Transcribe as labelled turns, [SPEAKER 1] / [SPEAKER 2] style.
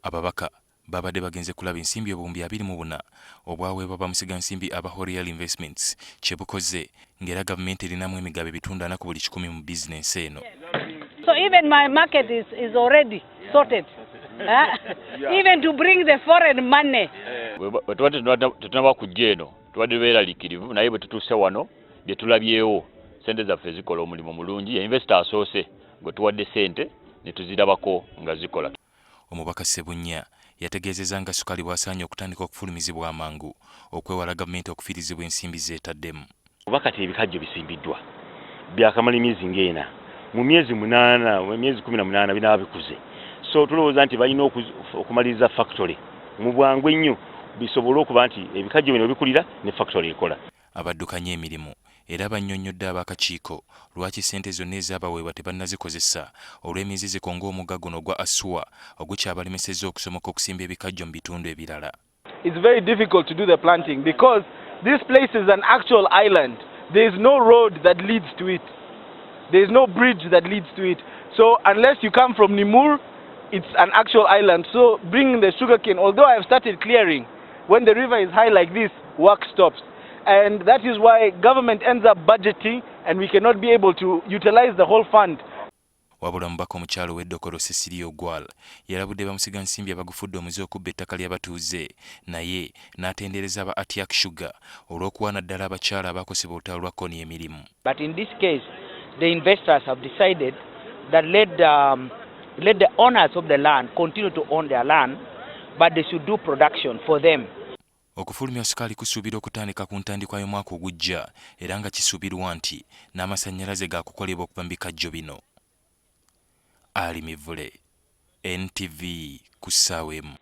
[SPEAKER 1] Ababaka babadde bagenze kulaba ensimbi obuwumbi 24 obwaweebwa bamusigansimbi aba Horiel Investments kye bukoze ng'era gavumenti erinamu emigabo ebitunda ku buli 100 mu bizinensi eno.
[SPEAKER 2] So even my market is already sorted. Even to bring the foreign money.
[SPEAKER 3] Tetunaba kujja eno tubadde beeraliikirivu naye bwe tutuuse wano bye tulabyewo sente zaffe zikola omulimu mulungi investor asoose gwe tuwadde sente ne tuzirabako nga zikola.
[SPEAKER 1] Omubaka Ssebunya yategeezezza nga ssukaali bwasaanye okutandika okufulumizibwa amangu okwewala gavumenti okufiirizibwa ensimbi zeetaddemu.
[SPEAKER 4] Kuba kati ebikajjo bisimbiddwa byakamala emyezi ng'ena mu myezi 8 emyezi 18 binaaba bikuze, so tulowooza nti balina okumaliriza factory mu bwangu ennyo bisobole okuba nti ebikajjo bino bikulira ne factory ekola.
[SPEAKER 1] Abaddukanya emirimu era bannyonnyodde ab'akakiiko lwaki ssente zonna ezaabaweebwa tebannazikozesa olw'emizizo ng'omugga guno ogwa Asua ogukyabalemesezza okusomoka okusimba ebikajjo mu bitundu ebirala.
[SPEAKER 5] It's very difficult to do the planting because this place is an actual island. There is no road that leads to it. There is no bridge that leads to it. So unless you come from Nimur, it's an actual island. So bringing the sugarcane, although I have started clearing, when the river is high like this, work stops. And that is why government ends up budgeting and we cannot be able to utilize the whole fund.
[SPEAKER 1] Wabula mubaka omukyalo w'Eddokoro Cecilia Ogwal yalabudde bamusigansimbi abagufudde omuze okubba ettaka ly'abatuuze naye n'atendereza aba Atiak Sugar olw'okuwaana ddala abakyala abakosebwa olutalo lwa kkooni emirimu.
[SPEAKER 6] But in this case, the investors have decided that let the owners of the land continue to own their land, but they should do production for them.
[SPEAKER 1] Okufulumya ssukaali kusuubira okutandika ku ntandikwa y'omwaka ogujja era nga kisuubirwa nti n'amasannyalaze gaakukolebwa okuva mu bikajjo bino. Ali Mivule, NTV ku ssaawa emu.